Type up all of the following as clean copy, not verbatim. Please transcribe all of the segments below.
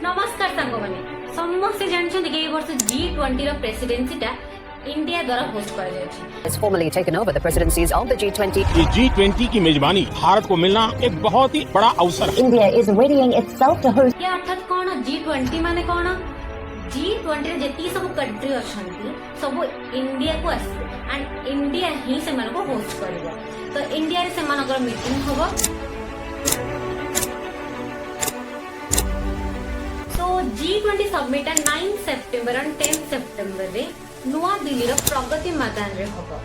नमस्कार सांगमाने समस्ते जानछन्ति कि ए वर्ष G20 रो प्रेसिडेंसीटा इंडिया द्वारा होस्ट करा जायछि। has formally taken over the presidencies of the G20. ये G20 की मेजबानी भारत को मिलना एक बहुत ही बड़ा अवसर है। India is readying itself to host. या अर्थात कोन G20 माने कोन G20 रे जेती सब कंट्री अछन्ति सब इंडिया को आसे एंड इंडिया ही से मन को होस्ट करबो। तो इंडिया रे से मानकर मीटिंग होबो। तो G20 समिट 9 सेप्टेम्बर और 10 सेप्टेम्बर रे नुआ दिल्ली रो प्रगति मैदान रे होबो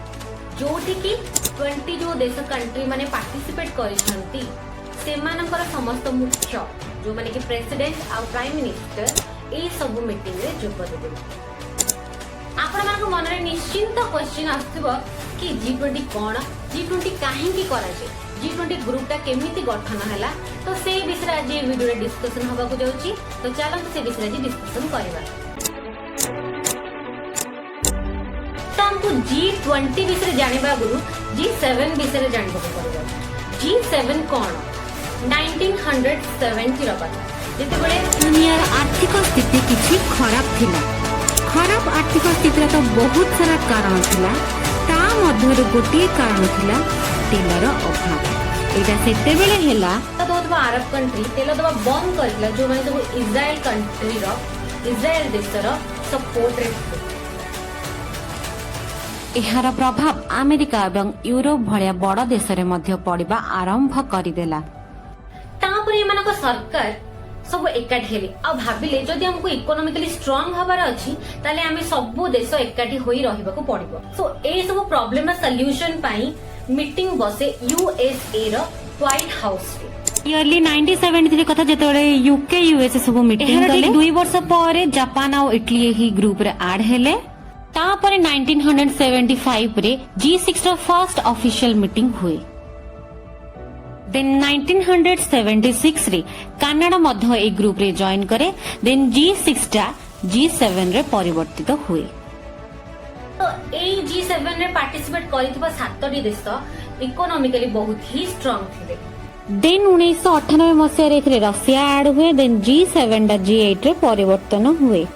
जोठी की 20 जो देश कंट्री माने पार्टिसिपेट करिसंती सेमानकर समस्त मुख्य जो माने कि प्रेसिडेंट आ प्राइम मिनिस्टर ए सब मीटिंग रे जोग देबे। आपण मानको मन रे निश्चिंत क्वेश्चन आस्तबो कि G20 कोन G20 काहे की करा जे G20 ग्रुप ता केमिति गठन हला तो से विषय आज ये वीडियो रे डिस्कशन होबा को जाउची। तो चलो से विषय आज डिस्कशन करबा। हमको G20 विषय जानिबा गुरु G7 विषय जानिबा पड़िबो। G7 कोन 1970 रो कथा जेतेबेले दुनियार आर्थिक स्थिति किछि खराब थिला। खराब आर्थिक स्थिति तो बहुत सारा कारण थिला। ता मध्यरु गोटिए कारण थिला तेलर अभाव। एटा सेतेबेले हेला तो अरब कंट्री तेल दबा बंद करला जो माने सब इजराइल कंट्री रो इजराइल देशर सपोर्ट रे एहार प्रभाव अमेरिका एवं यूरोप भलिया बड़ देश रे मध्य पड़िबा आरंभ करिदेला। तापर एमानक सरकार सब एकाठी हेले आ भाबिले जदि हमको इकोनॉमिकली स्ट्रांग हबार अछि ताले हमें सब देश एकाठी होई रहबा को पड़िबो। सो ए सब प्रॉब्लम रा सॉल्यूशन पाई मीटिंग बसे यूएसए रो व्हाइट हाउस रे इयरली 1973 कथा जेतोले यूके यूएसए सब मीटिंग कले 2 वर्ष परे जापान आ इटली ही ग्रुप रे ऐड हेले। तापर 1975 रे G6 row first official meeting हुए। देन 1976 रे कनाडा मध्य ए ग्रुप रे जॉइन करे। देन G6 टा G7 रे परिवर्तित हुए। तो ए G7 रे पार्टिसिपेट करितबा 7टी देश इकोनॉमिकली बहुत ही स्ट्रांग थिले। देन 1998 मसिया रे रशिया ऐड हुए। देन G7 टा G8 रे परिवर्तन हुए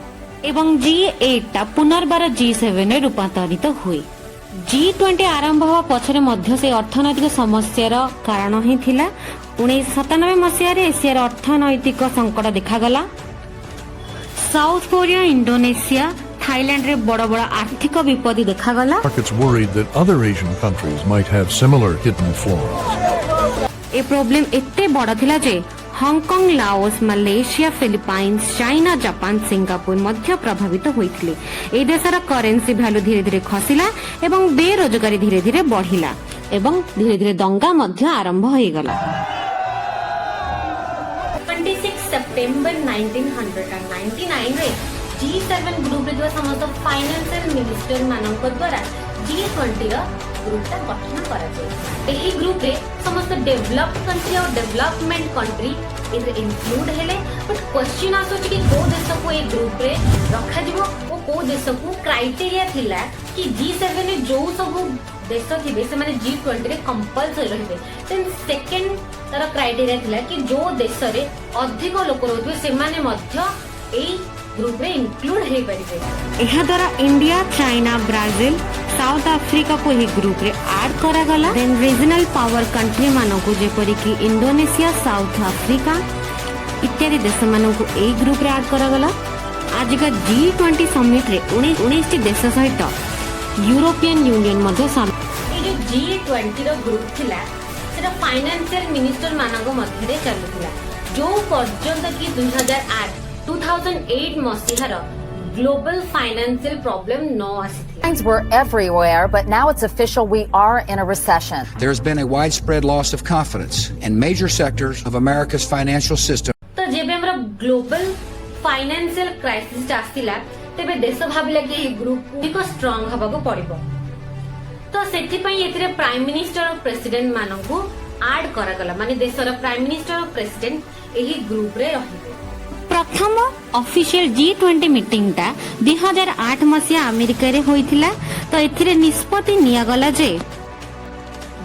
एवं G8 टा पुनर्बार G7 रे रूपांतरित हुए। G20 आरंभ हवा पछरे मध्य से अर्थनैतिक समस्यार कारण ही थिला। 1997 मसिया रे एशियार अर्थनैतिक संकट देखा गला। साउथ कोरिया इंडोनेशिया थाईलैंड रे बड़ बड़ आर्थिक विपत्ति देखा गला। Markets worried that other Asian countries might have similar hidden flaws. ए प्रॉब्लम एते बड़ थिला जे Hong Kong Laos Malaysia Philippines China Japan Singapore मध्य प्रभावित होइथिले। ए देशर करेंसी वैल्यू धीरे धीरे खसिला एवं बेरोजगारी धीरे धीरे बढ़िला एवं धीरे धीरे दंगा मध्य आरंभ होई गला। 26 सितंबर 1999 रे G7 ग्रुप रे जो समस्त फाइनेंशियल मिनिस्टर मानक द्वारा G20 रो ग्रुप ता गठन करा जाय। एही ग्रुप रे समस्त डेवलप्ड कंट्री और डेवलपमेंट कंट्री इज इंक्लूड हेले। बट क्वेश्चन आसो कि को देश को ए ग्रुप रे रखा जिवो ओ को देश को क्राइटेरिया थिला कि G7 रे जो सब देश थिबे से माने G20 रे कंपल्सरी रहबे। देन सेकंड तार क्राइटेरिया थिला कि जो देश रे अधिक लोक रहबे से माने मध्य ए ग्रुप रे इंक्लूड हे परिबे। एहा द्वारा India China Brazil south Africa को ही ग्रुप रे ऐड करा गला। देन रीजनल पावर कंट्री मानो को जेपरि कि इंडोनेशिया साउथ अफ्रीका इत्यादि देश मानो को ए ग्रुप रे ऐड करा गला। आज का G20 समिट रे 19 टी देश सहित यूरोपियन यूनियन मध्य ए जो G20 रो ग्रुप थिला सेटा फाइनेंशियल मिनिस्टर मानक मध्य रे चलुथिला जो पर्यंत कि 2008 मसीहार ग्लोबल फाइनेंशियल प्रॉब्लम न आसिथिला। Signs were everywhere, but now it's official we are in a recession. There has been a widespread loss of confidence in major sectors of America's financial system. तो जेबे हमरा global financial crisis आसिला तेबे देश भाबिला कि ए group को strong हबा को पड़िबो। तो सेति पई एथिरे प्राइम मिनिस्टर और प्रेसिडेंट मानकू ऐड करा गला माने देशर प्राइम मिनिस्टर और प्रेसिडेंट एही ग्रुप रे रहिबे। प्रथम ऑफिशियल G20 मीटिंग टा 2008 मसिया अमेरिका रे होइथिला। तो एथिरे निष्पत्ति निया गला जे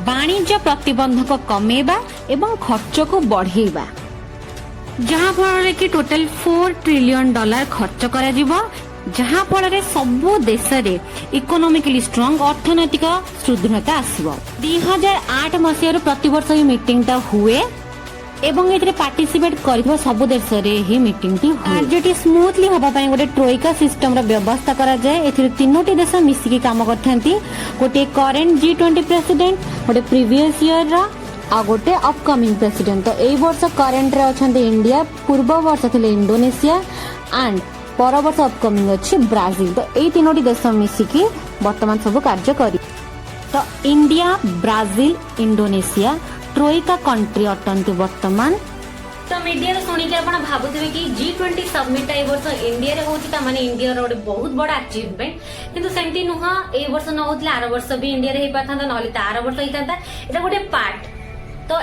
वाणिज्य प्रतिबंधक कमेबा एवं खर्च को बढ़ेबा। जहाँ फल कि टोटल $4 ट्रिलियन खर्च करा जिवो जहाँ फल सबु देश रे इकोनॉमिकली स्ट्रांग अर्थनैतिक सुदृढ़ता आसीबो 2008 मसीह प्रतिवर्ष ही मीटिंग ता हुए एवं एथिरे पार्टिसिपेट करथिबा सब देश रे ही मीटिंग टी हुए कार्यटी स्मूथली हबा पई गोटे ट्रोइका सिस्टम रो व्यवस्था करा जाय एथिरे तीनोटी देश मिसिकी काम करथांती गोटे करंट G20 प्रेसिडेंट गोटे प्रीवियस ईयर रा आ गोटे अपकमिंग प्रेसिडेंट तो एई वर्ष करंट रे अछंती इंडिया पूर्व वर्ष थिले इंडोनेशिया एंड पर वर्ष अपकमिंग अछि ब्राजिल तो एई तीनोटी देश मिसिकी वर्तमान सब कार्य करी तो India Brazil Indonesia troika country अटंती वर्तमान तो मीडिया रे सुनी के आपण भाबुथिबे कि G20 समिट ए वर्ष इंडिया रे होची त माने इंडिया रो बहुत बड़ा अचीवमेंट किंतु सेंटी नुहा ए वर्ष न होतले आर वर्ष भी इंडिया रे हे पाथांता नले तार वर्ष हितांता एटा गोटे पार्ट तो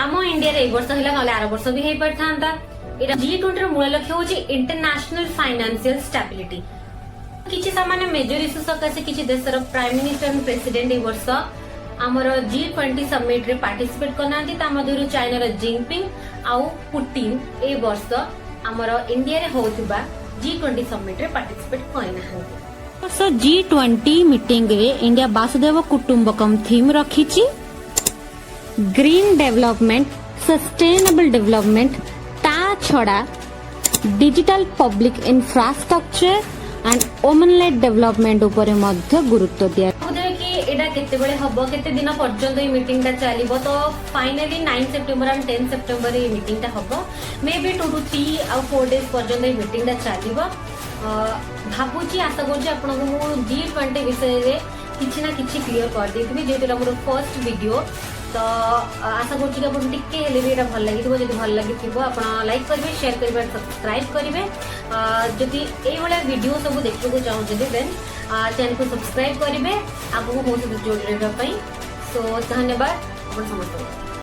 आम इंडिया रे ए वर्ष हिला नले आर वर्ष भी हे पाथांता एटा G20 रो मूल लक्ष्य होची इंटरनेशनल फाइनेंशियल स्टेबिलिटी किछि सामान्य मेजर इश्यू सकासे किछि देश रो प्राइम मिनिस्टर एंड प्रेसिडेंट ए वर्ष आमर G20 समिट रे पार्टिसिपेट करनांती ता मधुरु चाइना रो जिनपिंग आउ पुतिन ए वर्ष आमर इंडिया रे होतिबा G20 समिट रे पार्टिसिपेट करनांती वर्ष G20 मीटिंग रे इंडिया वासुदेव कुटुंबकम थीम रखिछि ग्रीन डेवलपमेंट सस्टेनेबल डेवलपमेंट ता छडा digital public infrastructure and women led development ऊपर मध्य गुरुत्व दिया एटा केते बेले हबो केते दिन पर्यंत ई मीटिंग ता चलीबो तो finally 9 September and 10 September E meeting ता हबो मे बी 2 to 3 और 4 डेज पर्यंत ई मीटिंग ता चलीबो भाबुची आशा करछि आपन को G20 विषय रे किछि ना किछि क्लियर कर देथिबी जेतरा हमर फर्स्ट वीडियो तो आशा करछि कि आपन टिके हेले भी एटा भल लागिथिबो जदि भल लागिथिबो आपन लाइक करबे शेयर करबे सब्सक्राइब करबे जदि एई वाला वीडियो सब देखबो को चाहौ जदि देन चैनल को सब्सक्राइब करेंगे आपको बहुत जोड़ रहा सो धन्यवाद समस्त।